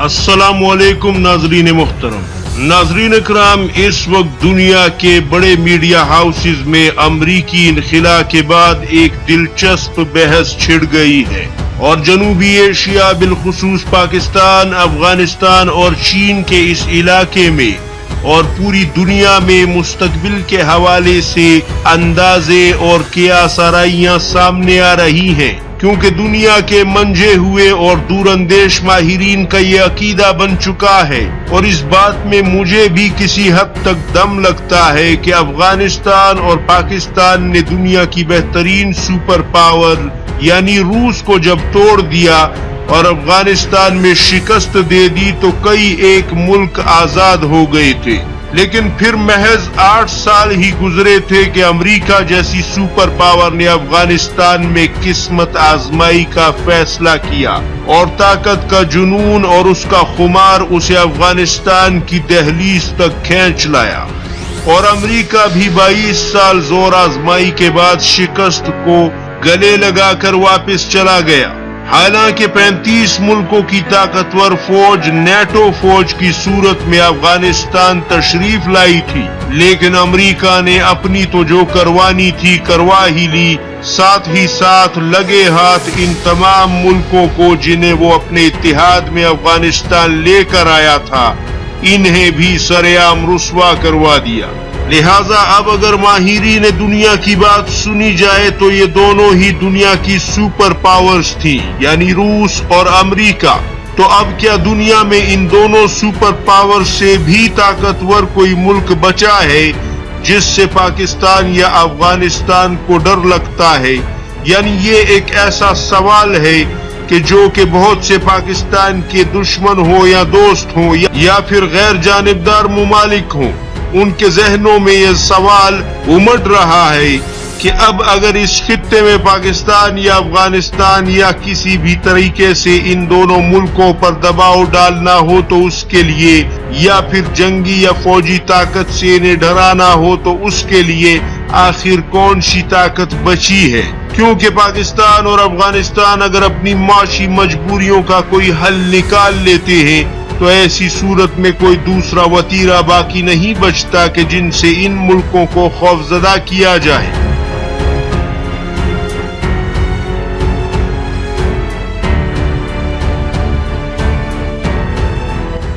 अस्सलाम वालेकुम नाजरीन मोहतरम। नाजरीन इकराम, इस वक्त दुनिया के बड़े मीडिया हाउसेज में अमरीकी इनखिला के बाद एक दिलचस्प बहस छिड़ गई है और जनूबी एशिया बिलखुसूस पाकिस्तान, अफगानिस्तान और चीन के इस इलाके में और पूरी दुनिया में मुस्तकबिल के हवाले से अंदाजे और कियास आराइयां सामने आ रही हैं, क्योंकि दुनिया के मंझे हुए और दूरंदेश माहिरीन का ये अकीदा बन चुका है और इस बात में मुझे भी किसी हद तक दम लगता है कि अफगानिस्तान और पाकिस्तान ने दुनिया की बेहतरीन सुपर पावर यानी रूस को जब तोड़ दिया और अफगानिस्तान में शिकस्त दे दी तो कई एक मुल्क आजाद हो गए थे। लेकिन फिर महज 8 साल ही गुजरे थे कि अमेरिका जैसी सुपर पावर ने अफगानिस्तान में किस्मत आजमाई का फैसला किया और ताकत का जुनून और उसका खुमार उसे अफगानिस्तान की दहलीज तक खींच लाया और अमेरिका भी 22 साल जोर आजमाई के बाद शिकस्त को गले लगाकर वापस चला गया। हालांकि 35 मुल्कों की ताकतवर फौज नेटो फौज की सूरत में अफगानिस्तान तशरीफ लाई थी, लेकिन अमेरिका ने अपनी तो जो करवानी थी करवा ही ली, साथ ही साथ लगे हाथ इन तमाम मुल्कों को जिन्हें वो अपने इत्तेहाद में अफगानिस्तान लेकर आया था, इन्हें भी सरेआम रुस्वा करवा दिया। लिहाजा अब अगर माहिरीन दुनिया की बात सुनी जाए तो ये दोनों ही दुनिया की सुपर पावर्स थी, यानी रूस और अमेरिका। तो अब क्या दुनिया में इन दोनों सुपर पावर से भी ताकतवर कोई मुल्क बचा है जिससे पाकिस्तान या अफगानिस्तान को डर लगता है? यानी ये एक ऐसा सवाल है कि जो कि बहुत से पाकिस्तान के दुश्मन हो या दोस्त हो या फिर गैर जानिबदार मुमालिक हो, उनके जहनों में यह सवाल उमड़ रहा है कि अब अगर इस खित्ते में पाकिस्तान या अफगानिस्तान या किसी भी तरीके से इन दोनों मुल्कों पर दबाव डालना हो तो उसके लिए, या फिर जंगी या फौजी ताकत से इन्हें डराना हो तो उसके लिए आखिर कौन सी ताकत बची है? क्योंकि पाकिस्तान और अफगानिस्तान अगर अपनी माशी मजबूरियों का कोई हल निकाल लेते हैं तो ऐसी सूरत में कोई दूसरा वतीरा बाकी नहीं बचता कि जिनसे इन मुल्कों को खौफजदा किया जाए।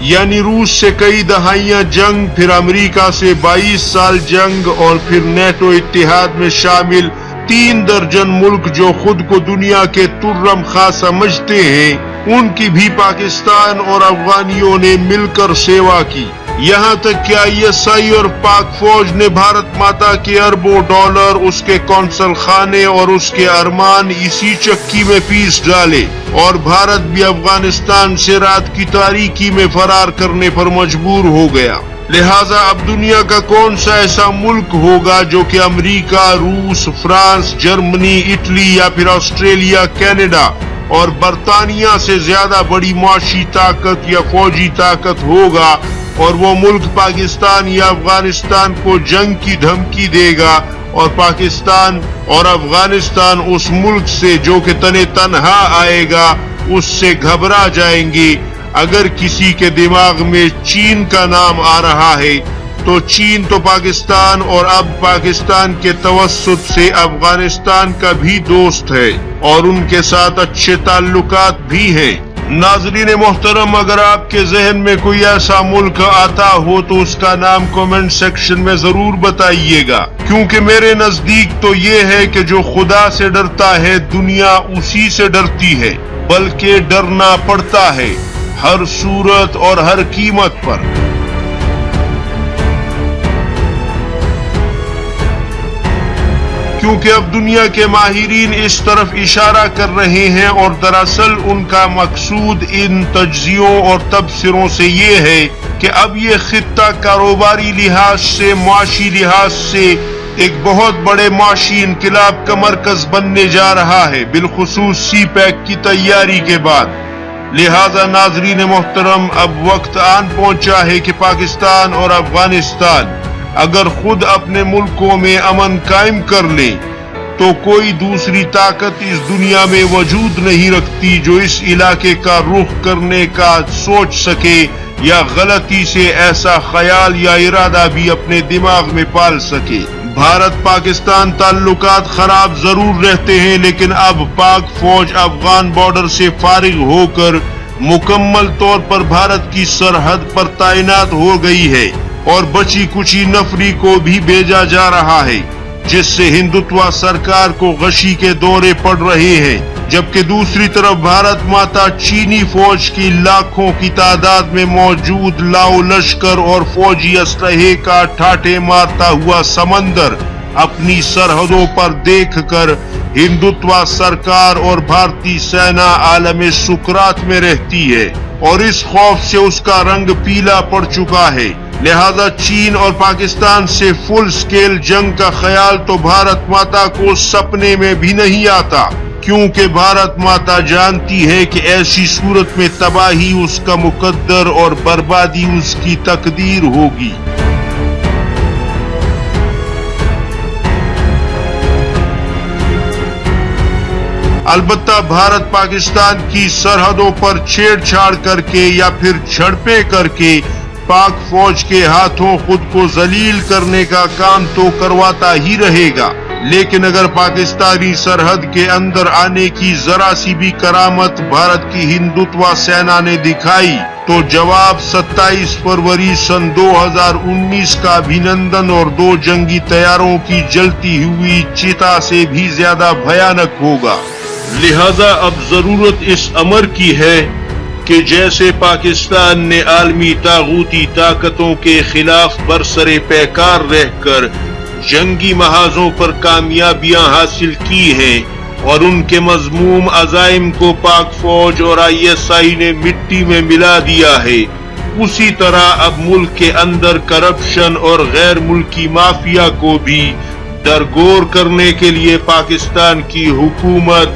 यानी रूस से कई दहाइयां जंग, फिर अमेरिका से 22 साल जंग और फिर नेटो इत्तेहाद में शामिल 3 दर्जन मुल्क जो खुद को दुनिया के तुर्रम खा समझते हैं, उनकी भी पाकिस्तान और अफगानियों ने मिलकर सेवा की। यहाँ तक कि ISI और पाक फौज ने भारत माता के अरबों डॉलर, उसके कौंसल खाने और उसके अरमान इसी चक्की में पीस डाले और भारत भी अफगानिस्तान से रात की तारीकी में फरार करने पर मजबूर हो गया। लिहाजा अब दुनिया का कौन सा ऐसा मुल्क होगा जो कि अमेरिका, रूस, फ्रांस, जर्मनी, इटली या फिर ऑस्ट्रेलिया, कनाडा और बरतानिया से ज्यादा बड़ी माशी ताकत या फौजी ताकत होगा और वो मुल्क पाकिस्तान या अफगानिस्तान को जंग की धमकी देगा और पाकिस्तान और अफगानिस्तान उस मुल्क से जो कि तने तनहा आएगा उससे घबरा जाएंगे। अगर किसी के दिमाग में चीन का नाम आ रहा है तो चीन तो पाकिस्तान और अब पाकिस्तान के तवस्सुत से अफगानिस्तान का भी दोस्त है और उनके साथ अच्छे ताल्लुकात भी हैं। नाजरीन मोहतरम, अगर आपके जहन में कोई ऐसा मुल्क आता हो तो उसका नाम कमेंट सेक्शन में जरूर बताइएगा, क्योंकि मेरे नजदीक तो ये है कि जो खुदा से डरता है दुनिया उसी से डरती है, बल्कि डरना पड़ता है हर सूरत और हर कीमत पर। क्योंकि अब दुनिया के माहिरीन इस तरफ इशारा कर रहे हैं और दरअसल उनका मकसूद इन तज्जियों और तबसरों से ये है कि अब ये खित्ता कारोबारी लिहाज से, माशी लिहाज से एक बहुत बड़े माशी इनकलाब का मरकज बनने जा रहा है, बिलखुसूस CPEC की तैयारी के बाद। लिहाजा नाजरीन मोहतरम, अब वक्त आन पहुंचा है कि पाकिस्तान और अफगानिस्तान अगर खुद अपने मुल्कों में अमन कायम कर ले تو کوئی دوسری طاقت اس دنیا میں وجود نہیں رکھتی جو اس علاقے کا رخ کرنے کا سوچ سکے یا غلطی سے ایسا خیال یا ارادہ بھی اپنے دماغ میں پال سکے۔ بھارت پاکستان تعلقات خراب ضرور رہتے ہیں، لیکن اب پاک فوج افغان بارڈر سے فارغ ہو کر مکمل طور پر بھارت کی سرحد پر تعینات ہو گئی ہے اور بچی کچی نفری کو بھی بھیجا جا رہا ہے، جس سے ہندوتوا سرکار کو غشی کے دورے پڑ رہے ہیں، جبکہ دوسری طرف بھارت ماتا چینی فوج کی لاکھوں کی تعداد میں موجود لاؤ لشکر اور فوجی اسلحے کا ٹھاٹھے مارتا ہوا سمندر اپنی سرحدوں پر دیکھ کر ہندوتوا سرکار اور بھارتی سینا عالم سکرات میں رہتی ہے اور اس خوف سے اس کا رنگ پیلا پڑ چکا ہے۔ لہذا چین اور پاکستان سے فل سکیل جنگ کا خیال تو بھارت ماتا کو سپنے میں بھی نہیں آتا، کیونکہ بھارت ماتا جانتی ہے کہ ایسی صورت میں تباہی اس کا مقدر اور بربادی اس کی تقدیر ہوگی۔ البتہ بھارت پاکستان کی سرحدوں پر چھیڑ چھاڑ کر کے یا پھر جھڑپیں کر کے پاک فوج کے ہاتھوں خود کو ذلیل کرنے کا کام تو کرواتا ہی رہے گا، لیکن اگر پاکستانی سرحد کے اندر آنے کی ذرا سی بھی کرامت بھارت کی ہندوتوا سینا نے دکھائی تو جواب 27 فروری سن 2019 کا ابھینندن اور 2 جنگی طیاروں کی جلتی ہوئی چتا سے بھی زیادہ بھیانک ہوگا۔ لہذا اب ضرورت اس امر کی ہے کہ جیسے پاکستان نے عالمی طاغوتی طاقتوں کے خلاف برسرے پیکار رہ کر جنگی محاذوں پر کامیابیاں حاصل کی ہیں اور ان کے مذموم عزائم کو پاک فوج اور ISI نے مٹی میں ملا دیا ہے، اسی طرح اب ملک کے اندر کرپشن اور غیر ملکی مافیا کو بھی درگور کرنے کے لیے پاکستان کی حکومت،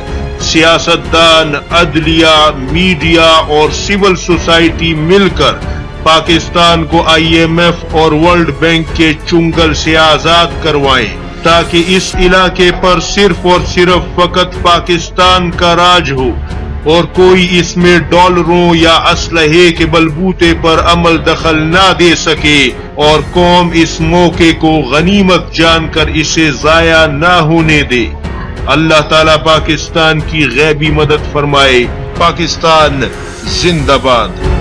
سیاستدان، عدلیہ، میڈیا اور سول سوسائٹی مل کر پاکستان کو IMF اور ورلڈ بینک کے چنگل سے آزاد کروائیں، تاکہ اس علاقے پر صرف اور صرف فقط پاکستان کا راج ہو اور کوئی اس میں ڈالروں یا اسلحے کے بلبوتے پر عمل دخل نہ دے سکے اور قوم اس موقع کو غنیمت جان کر اسے ضائع نہ ہونے دے۔ اللہ تعالیٰ پاکستان کی غیبی مدد فرمائے۔ پاکستان زندہ باد۔